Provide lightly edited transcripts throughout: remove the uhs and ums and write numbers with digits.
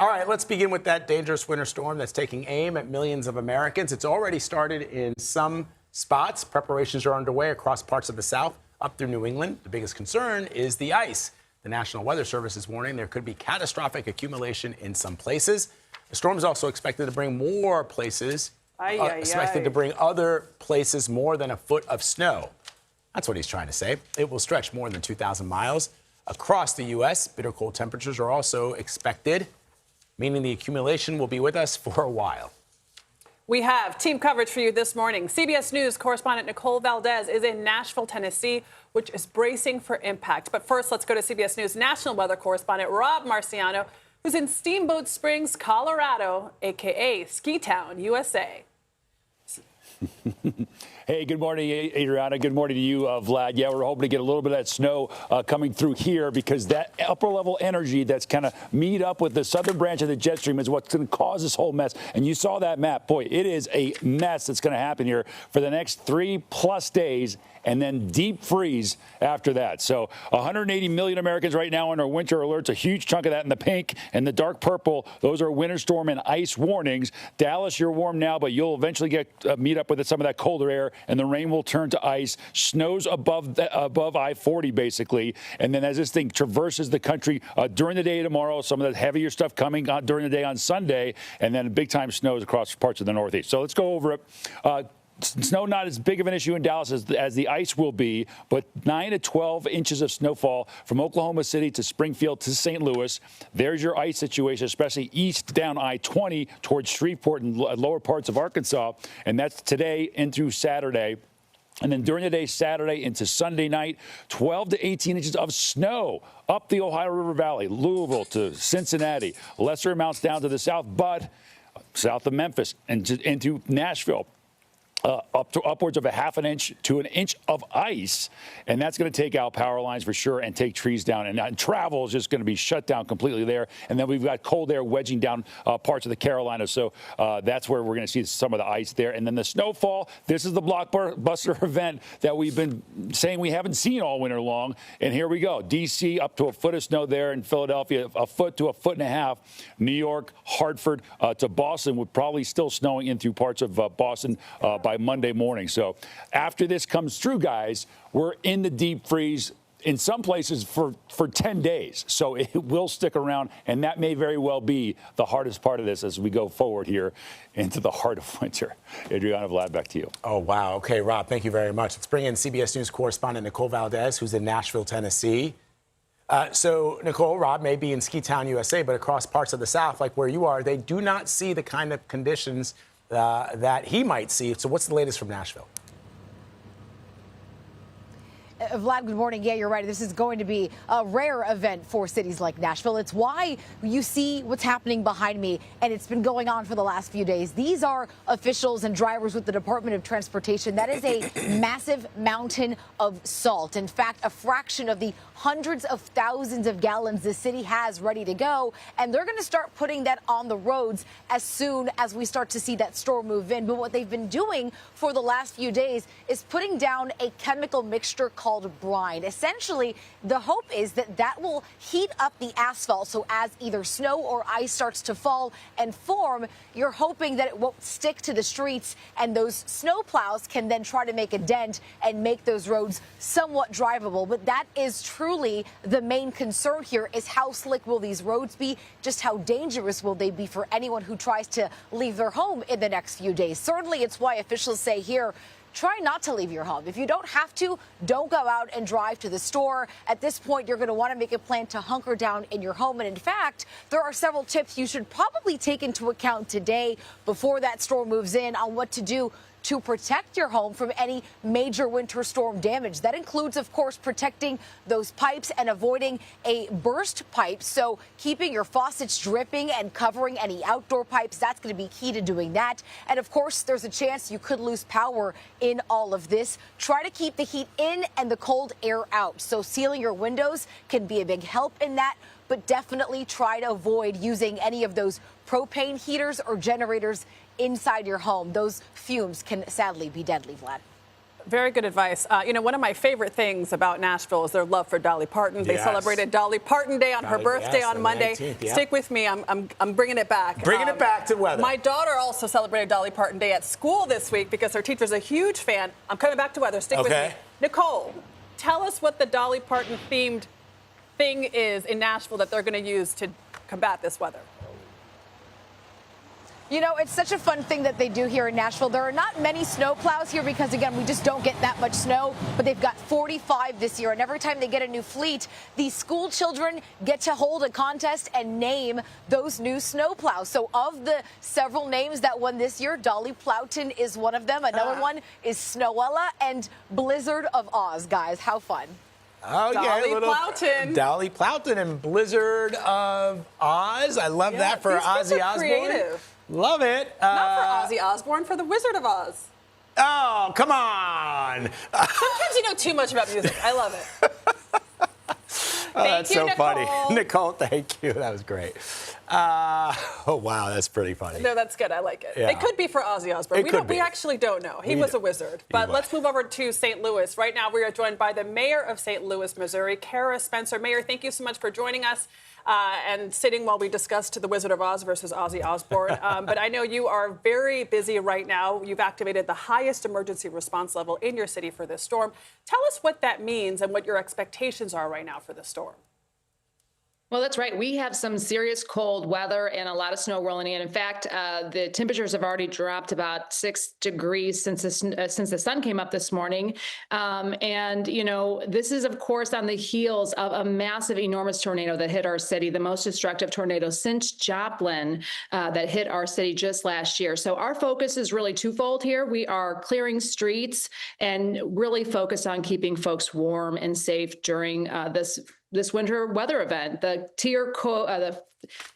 All right, let's begin with that dangerous winter storm that's taking aim at millions of Americans. It's already started in some spots. Preparations are underway across parts of the South, up through New England. The biggest concern is the ice. The National Weather Service is warning there could be catastrophic accumulation in some places. The storm is also expected to bring more places, to bring other places more than a foot of snow. That's what he's trying to say. It will stretch more than 2,000 miles across the U.S. Bitter cold temperatures are also expected, meaning the accumulation will be with us for a while. We have team coverage for you this morning. CBS News correspondent Nicole Valdes is in Nashville, Tennessee, which is bracing for impact. But first, let's go to CBS News national weather correspondent Rob Marciano, who's in Steamboat Springs, Colorado, a.k.a. Ski Town, USA. Hey, good morning, Adriana. Good morning to you, Vlad. Yeah, we're hoping to get a little bit of that snow coming through here because that upper-level energy that's kind of meet up with the southern branch of the jet stream is what's going to cause this whole mess. And you saw that map. Boy, it is a mess that's going to happen here for the next 3+ days and then deep freeze after that. So 180 million Americans right now under winter alerts, a huge chunk of that in the pink and the dark purple. Those are winter storm and ice warnings. Dallas, you're warm now, but you'll eventually get meet up with some of that colder air, and the rain will turn to ice. Snows above I-40, basically. And then as this thing traverses the country during the day tomorrow, some of the heavier stuff coming on during the day on Sunday, and then big-time snows across parts of the Northeast. So let's go over it. Snow not as big of an issue in Dallas as the ice will be, but 9 to 12 inches of snowfall from Oklahoma City to Springfield to St. Louis. There's your ice situation, especially east down I-20 towards Shreveport and lower parts of Arkansas. And that's today into Saturday. And then during the day, Saturday into Sunday night, 12 to 18 inches of snow up the Ohio River Valley, Louisville to Cincinnati. Lesser amounts down to the south, but south of Memphis and into Nashville. Up to upwards of a half an inch to an inch of ice. And that's going to take out power lines for sure and take trees down. And travel is just going to be shut down completely there. And then we've got cold air wedging down parts of the Carolinas. So that's where we're going to see some of the ice there. And then the snowfall, this is the blockbuster event that we've been saying we haven't seen all winter long. And here we go. D.C. up to a foot of snow there. In Philadelphia, a foot to a foot and a half. New York, Hartford to Boston, with probably still snowing in through parts of Boston by Monday morning. So after this comes through, guys, we're in the deep freeze in some places for 10 days. So it will stick around, and that may very well be the hardest part of this as we go forward here into the heart of winter. Adriana, Vlad, back to you. Oh, wow. Okay, Rob, thank you very much. Let's bring in CBS News correspondent Nicole Valdes, who's in Nashville, Tennessee. So, Nicole, Rob may be in Ski Town, USA, but across parts of the South, like where you are, they do not see the kind of conditions that he might see. So what's the latest from Nashville? Vlad, good morning. Yeah, you're right. This is going to be a rare event for cities like Nashville. It's why you see what's happening behind me, and it's been going on for the last few days. These are officials and drivers with the Department of Transportation. That is a massive mountain of salt. In fact, a fraction of the hundreds of thousands of gallons the city has ready to go, and they're going to start putting that on the roads as soon as we start to see that storm move in. But what they've been doing for the last few days is putting down a chemical mixture called brine. Essentially, the hope is that that will heat up the asphalt. So as either snow or ice starts to fall and form, you're hoping that it won't stick to the streets, and those snow plows can then try to make a dent and make those roads somewhat drivable. But that is truly the main concern here, is how slick will these roads be? Just how dangerous will they be for anyone who tries to leave their home in the next few days? Certainly, it's why officials say here, try not to leave your home. If you don't have to, don't go out and drive to the store. At this point, you're going to want to make a plan to hunker down in your home. And in fact, there are several tips you should probably take into account today before that storm moves in on what to do to protect your home from any major winter storm damage. That includes, of course, protecting those pipes and avoiding a burst pipe. So keeping your faucets dripping and covering any outdoor pipes, that's going to be key to doing that. And of course, there's a chance you could lose power in all of this. Try to keep the heat in and the cold air out. So sealing your windows can be a big help in that, but definitely try to avoid using any of those propane heaters or generators inside your home. Those fumes can sadly be deadly, Vlad. Very good advice. One of my favorite things about Nashville is their love for Dolly Parton. They celebrated Dolly Parton Day on her birthday on Monday. 19th, yeah. Stick with me. I'm bringing it back. Bringing it back to weather. My daughter also celebrated Dolly Parton Day at school this week because her teacher's a huge fan. I'm coming back to weather. Stick with me. Nicole, tell us what the Dolly Parton themed thing is in Nashville that they're going to use to combat this weather. You know, it's such a fun thing that they do here in Nashville. There are not many snow plows here because, again, we just don't get that much snow, but they've got 45 this year. And every time they get a new fleet, these school children get to hold a contest and name those new snow plows. So of the several names that won this year, Dolly Plowton is one of them. Another one is Snowella and Blizzard of Oz. Guys, how fun. Oh, Dolly yeah, Plowton. Dolly Plowton and Blizzard of Oz. I love that for Ozzy Osbourne. Creative. Love it. Not for Ozzy Osbourne, for the Wizard of Oz. Oh, come on. Sometimes you know too much about music. I love it. That's so Nicole. funny. Nicole, thank you. That was great. Oh, wow, that's pretty funny. No, that's good. I like it. Yeah. It could be for Ozzy Osbourne. We actually don't know. He was a wizard. But let's move over to St. Louis. Right now, we are joined by the mayor of St. Louis, Missouri, Cara Spencer. Mayor, thank you so much for joining us and sitting while we discussed The Wizard of Oz versus Ozzy Osbourne. But I know you are very busy right now. You've activated the highest emergency response level in your city for this storm. Tell us what that means and what your expectations are right now for the storm. Well, that's right. We have some serious cold weather and a lot of snow rolling in. In fact, the temperatures have already dropped about 6 degrees since the sun came up this morning. And, you know, this is, of course, on the heels of a massive, enormous tornado that hit our city, the most destructive tornado since Joplin that hit our city just last year. So our focus is really twofold here. We are clearing streets and really focused on keeping folks warm and safe during this winter weather event. The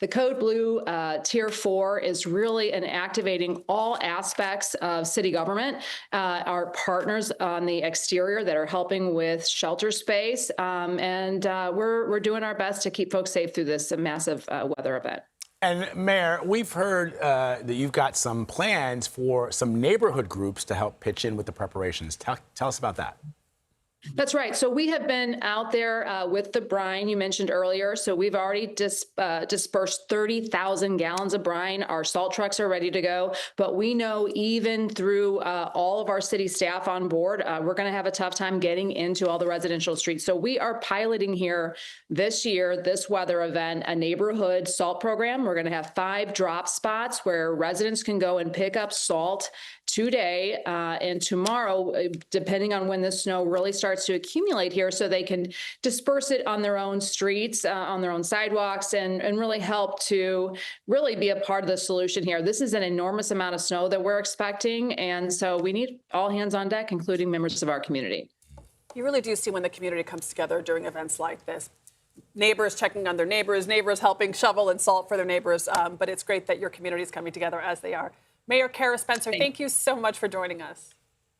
code blue tier 4 is really activating all aspects of city government, our partners on the exterior that are helping with shelter space, and we're doing our best to keep folks safe through this massive weather event. And Mayor, we've heard that you've got some plans for some neighborhood groups to help pitch in with the preparations. Tell us about that. That's right. So we have been out there with the brine you mentioned earlier. So we've already dispersed 30,000 gallons of brine. Our salt trucks are ready to go. But we know even through all of our city staff on board, we're going to have a tough time getting into all the residential streets. So we are piloting here this year, this weather event, a neighborhood salt program. We're going to have 5 drop spots where residents can go and pick up salt today and tomorrow, depending on when the snow really starts to accumulate here, so they can disperse it on their own streets, on their own sidewalks, and really help to really be a part of the solution here. This is an enormous amount of snow that we're expecting, and so we need all hands on deck, including members of our community. You really do see when the community comes together during events like this. Neighbors checking on their neighbors, neighbors helping shovel and salt for their neighbors, but it's great that your community is coming together as they are. Mayor Cara Spencer, thank you so much for joining us.